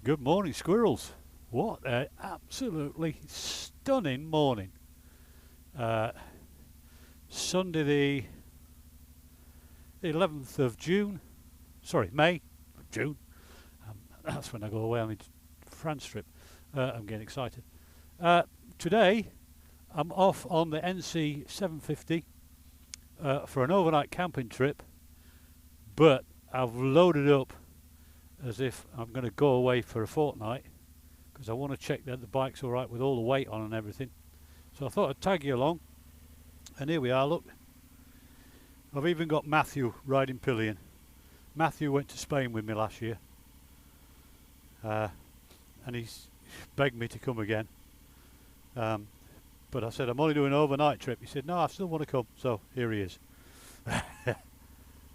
Good morning, squirrels. What an absolutely stunning morning. Sunday the 11th of June, May, June. That's when I go away on my France trip. I'm getting excited. Today I'm off on the NC750 for an overnight camping trip, but I've loaded up as if I'm going to go away for a fortnight because I want to check that the bike's alright with all the weight on and everything. So I thought I'd tag you along, and here we are. Look, I've even got Matthew riding pillion. Matthew went to Spain with me last year, and he's begged me to come again, but I said I'm only doing an overnight trip. He said no, I still want to come, so here he is.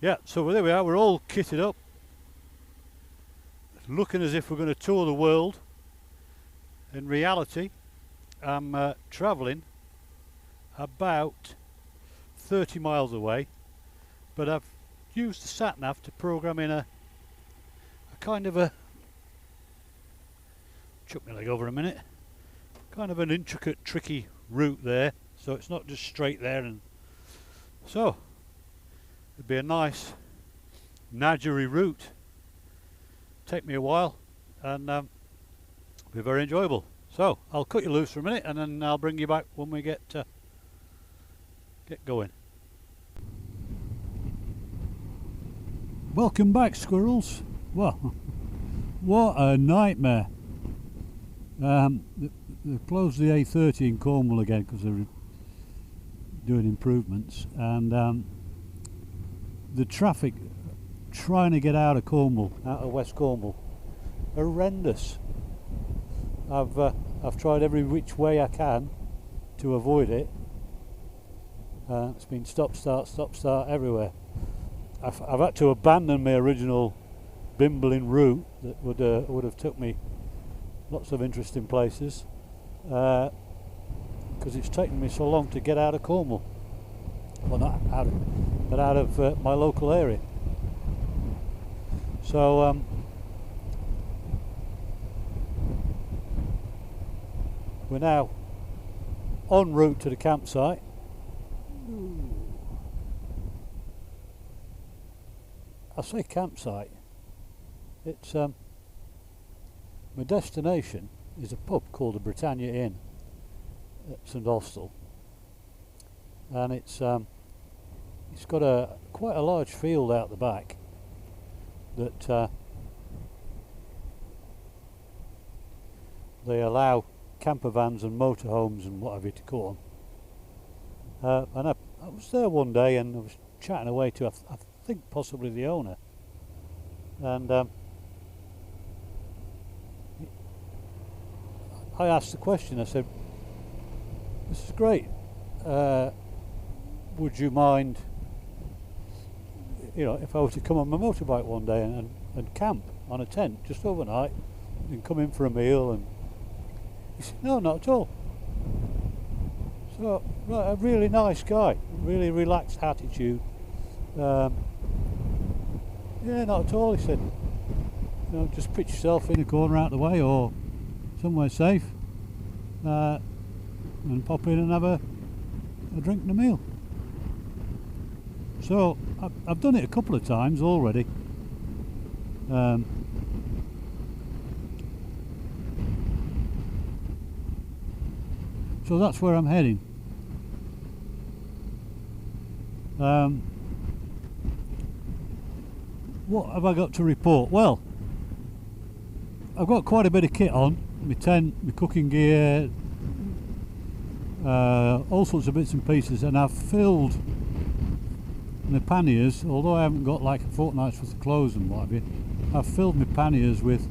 Yeah, so there we are, we're all kitted up, looking as if we're going to tour the world. In reality, I'm travelling about 30 miles away, but I've used the sat-nav to program in a kind of a, chuck my leg over a minute, kind of an intricate, tricky route there, so it's not just straight there, and so it'd be a nice Nadgery route. Take me a while, and be very enjoyable. So I'll cut you loose for a minute, and then I'll bring you back when we get going. Welcome back, squirrels. Well, what a nightmare. They've closed the A30 in Cornwall again because they're doing improvements, and the traffic trying to get out of Cornwall, out of West Cornwall, horrendous. I've tried every which way I can to avoid it. It's been stop start everywhere. I've had to abandon my original bimbling route that would have took me lots of interesting places, because it's taken me so long to get out of Cornwall. Well, not out of, but out of my local area. So we're now en route to the campsite. I say campsite, it's my destination is a pub called the Britannia Inn at St Austell, and it's got quite a large field out the back that they allow camper vans and motorhomes and whatever to call them. And I was there one day, and I was chatting away to I think possibly the owner, and I asked the question. I said, "This is great. Would you mind, if I were to come on my motorbike one day and camp on a tent just overnight and come in for a meal?" And he said, "No, not at all." So, right, a really nice guy, really relaxed attitude. Yeah, not at all. He said, just pitch yourself in a corner out the way or somewhere safe, and pop in and have a drink and a meal. So I've done it a couple of times already. So that's where I'm heading. What have I got to report? Well, I've got quite a bit of kit on. My tent, my cooking gear, all sorts of bits and pieces, and I've filled my panniers, although I haven't got like a fortnight's worth of clothes and what have you. I've filled my panniers with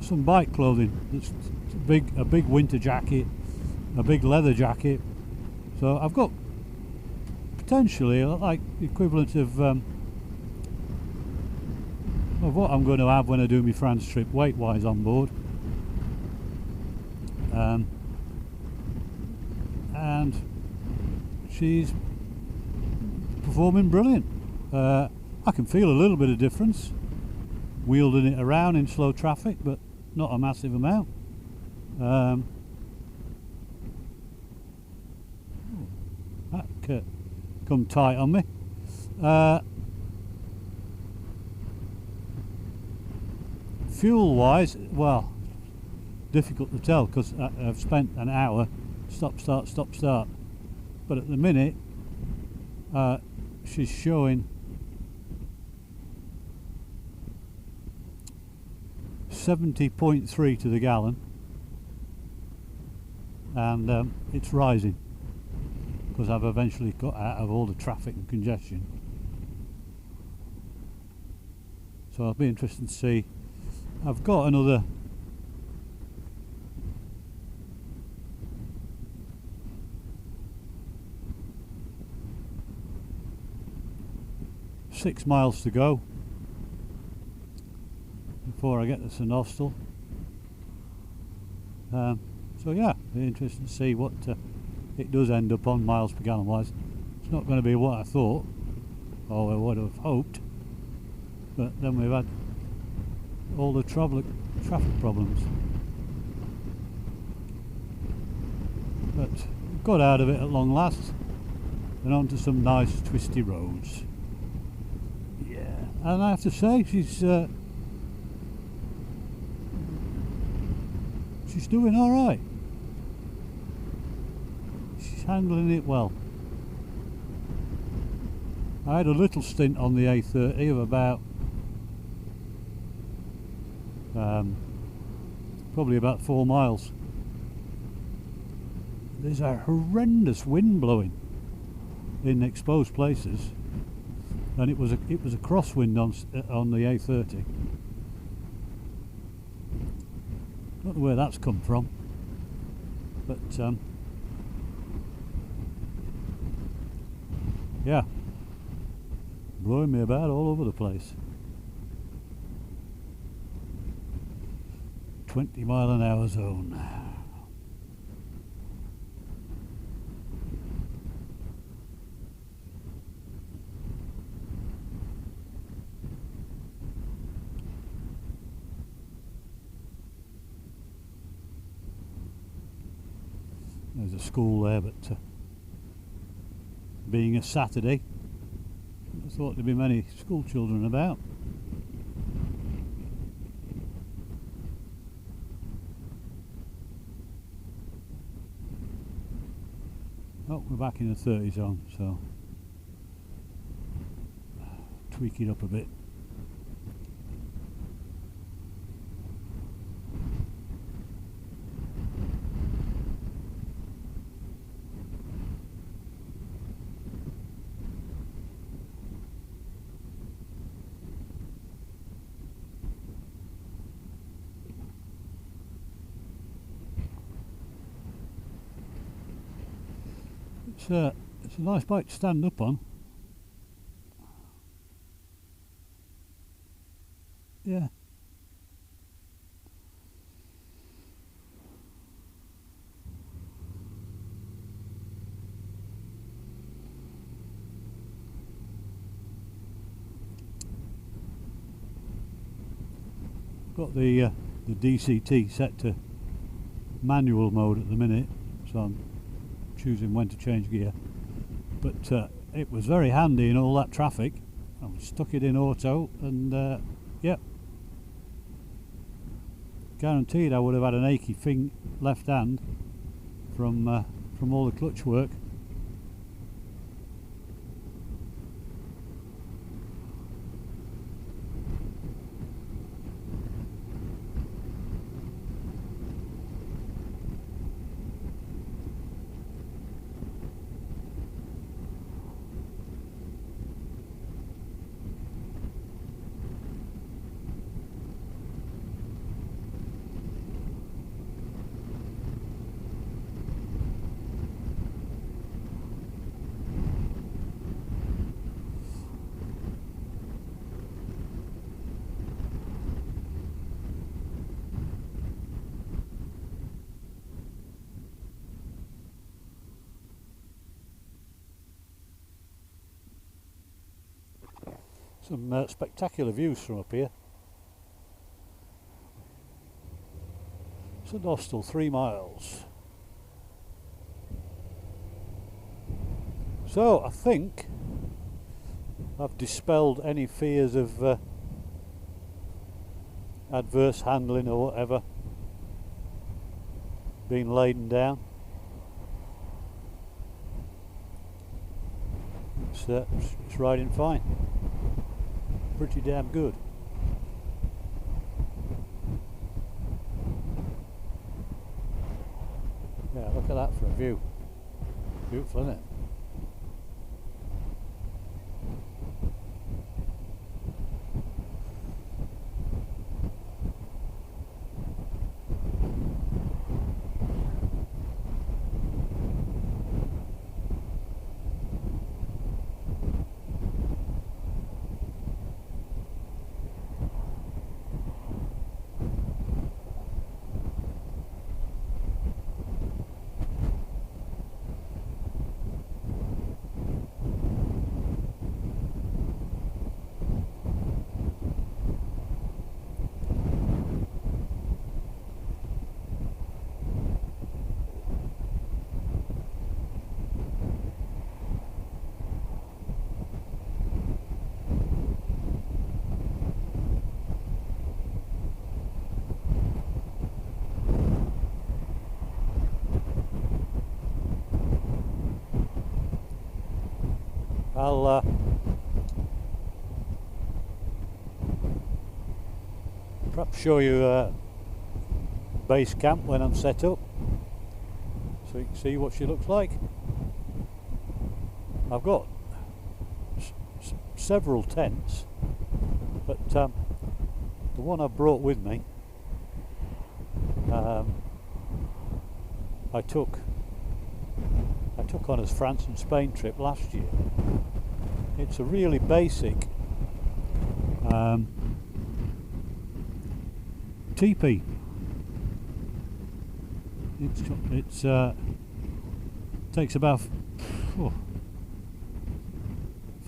some bike clothing. It's a big winter jacket, a big leather jacket. So I've got potentially like the equivalent of what I'm going to have when I do my France trip, weight-wise, on board. And she's performing brilliant. I can feel a little bit of difference wielding it around in slow traffic, but not a massive amount. That come tight on me. Fuel wise, well, difficult to tell because I've spent an hour stop start, but at the minute she's showing 70.3 to the gallon, and it's rising because I've eventually got out of all the traffic and congestion. So I'll be interested to see. I've got another 6 miles to go before I get to St Austell. So yeah, be interested to see what it does end up on miles per gallon wise. It's not going to be what I thought or I would have hoped, but then we've had all the traffic problems. But got out of it at long last and onto some nice twisty roads. Yeah, and I have to say she's doing all right. She's handling it well. I had a little stint on the A30 of about probably about 4 miles. There's a horrendous wind blowing in exposed places, and it was a crosswind on the A30. Don't know where that's come from, but yeah, blowing me about all over the place. 20-mile-an-hour zone. There's a school there, but being a Saturday, I thought there'd be many school children about. Oh, we're back in the 30 zone, so tweak it up a bit. It's a nice bike to stand up on. Yeah. Got the DCT set to manual mode at the minute, so I'm choosing when to change gear, but it was very handy in all that traffic. I stuck it in auto, and yep, guaranteed I would have had an achy left hand from all the clutch work. Some spectacular views from up here. St Austell, 3 miles. So I think I've dispelled any fears of adverse handling or whatever being laden down. It's riding fine. Pretty damn good. Yeah, look at that for a view. Beautiful, isn't it? I'll perhaps show you base camp when I'm set up, so you can see what she looks like. I've got several tents, but the one I brought with me I took on his France and Spain trip last year. It's a really basic teepee. It's takes about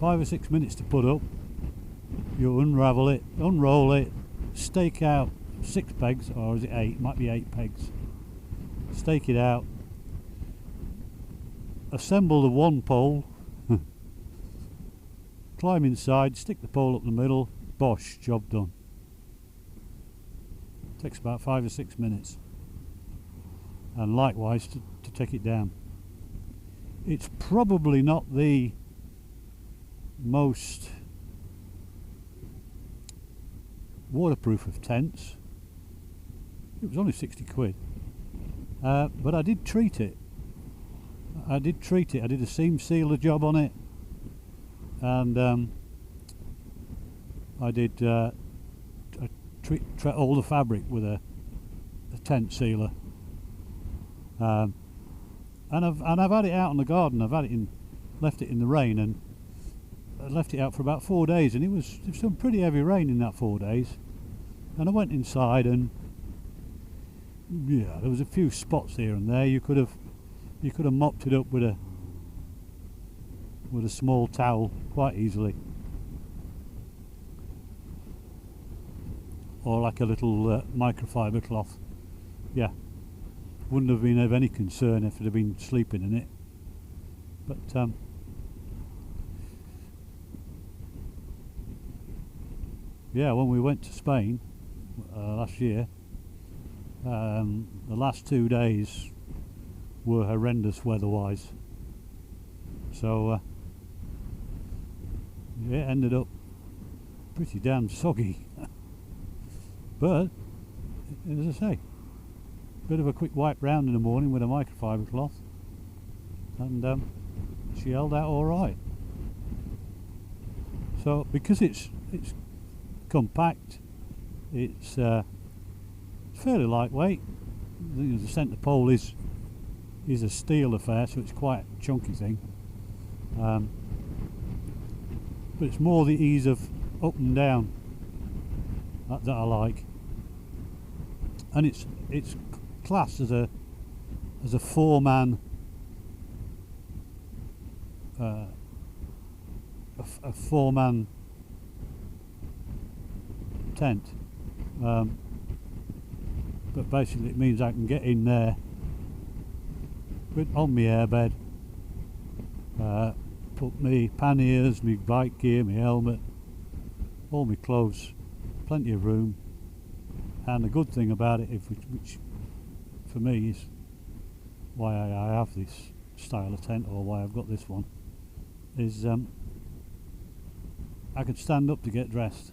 5 or 6 minutes to put up. You unravel it, unroll it, stake out 6 pegs, or is it 8? It might be 8 pegs. Stake it out, assemble the one pole, climb inside, stick the pole up the middle, bosh, job done. Takes about 5 or 6 minutes. And likewise to take it down. It's probably not the most waterproof of tents. It was only 60 quid. But I did treat it. I did a seam sealer job on it, and I did treat all the fabric with a tent sealer, and I've had it out in the garden. I've had it left it in the rain, and I left it out for about 4 days, and it was some pretty heavy rain in that 4 days. And I went inside, and yeah, there was a few spots here and there. You could have mopped it up with a small towel quite easily, or like a little microfiber cloth. Yeah, wouldn't have been of any concern if it had been sleeping in it. But yeah, when we went to Spain last year, the last 2 days were horrendous weather-wise, so yeah, it ended up pretty damn soggy. But as I say, bit of a quick wipe round in the morning with a microfiber cloth, and she held out all right. So because it's compact, it's fairly lightweight. The centre pole is a steel affair, so it's quite a chunky thing. But it's more the ease of up and down that I like, and it's classed as a 4-man a 4-man tent, but basically it means I can get in there on my airbed, put my panniers, my bike gear, my helmet, all my clothes, plenty of room. And the good thing about it, which for me is why I have this style of tent, or why I've got this one, is I can stand up to get dressed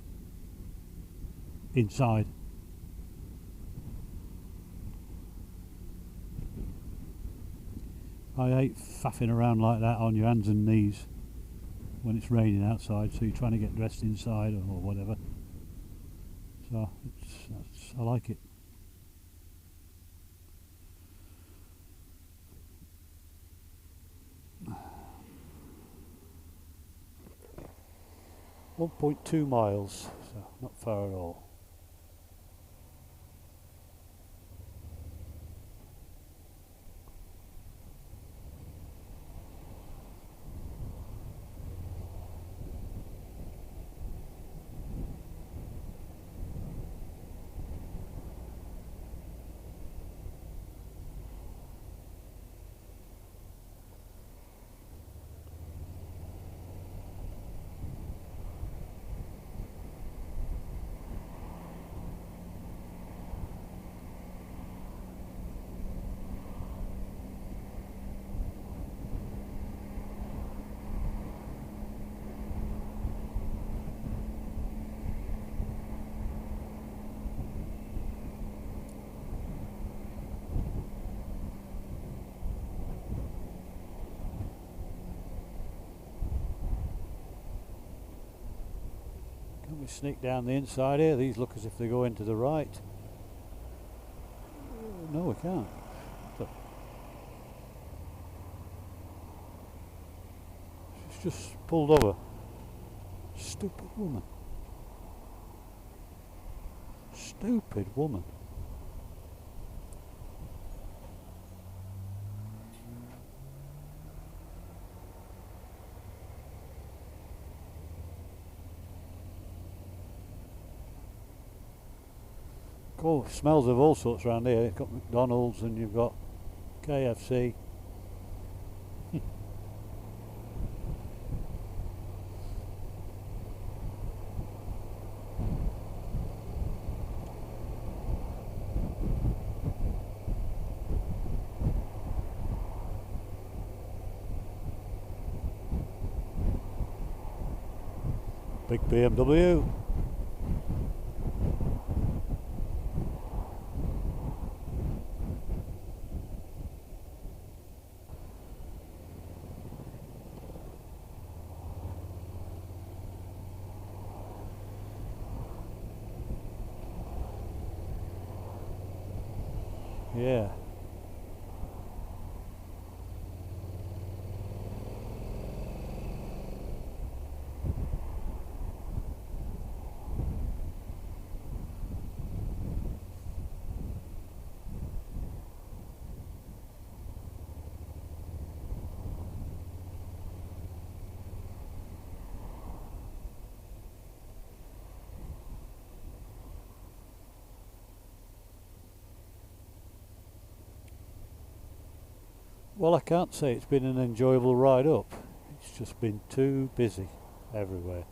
inside. I hate faffing around like that on your hands and knees when it's raining outside, so you're trying to get dressed inside or whatever. So I like it. .2 miles, so not far at all. Can we sneak down the inside here? These look as if they go into the right. No, we can't. Look. She's just pulled over. Stupid woman. Stupid woman. Oh, smells of all sorts around here. You've got McDonald's and you've got KFC. Big BMW. Yeah. Well, I can't say it's been an enjoyable ride up. It's just been too busy everywhere.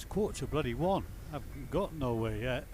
It's 1:45. I've got nowhere yet.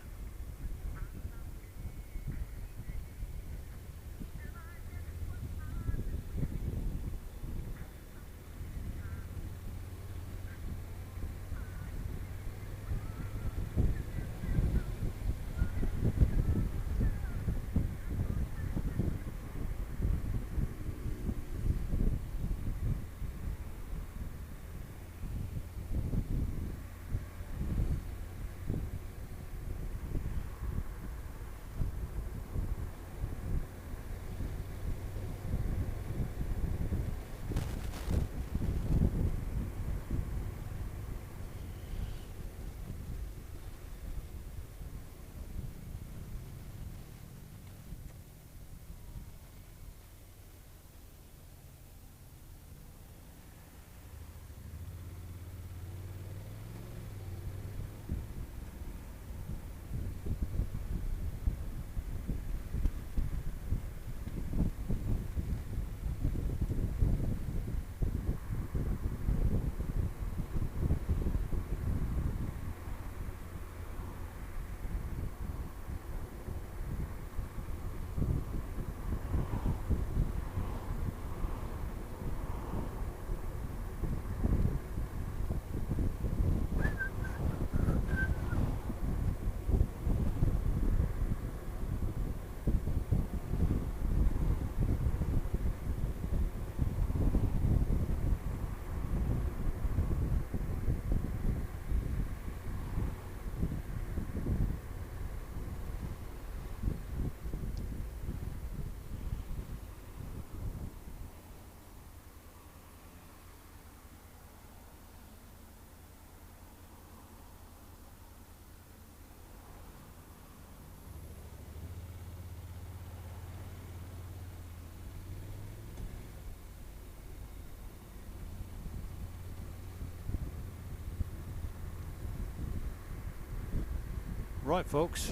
Right folks,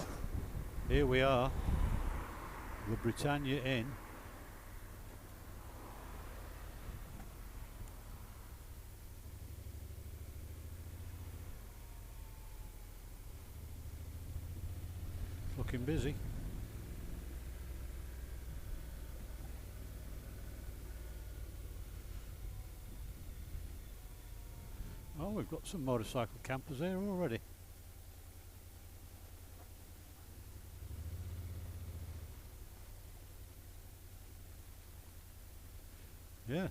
here we are, the Britannia Inn. It's looking busy. Oh, we've got some motorcycle campers here already. Yeah.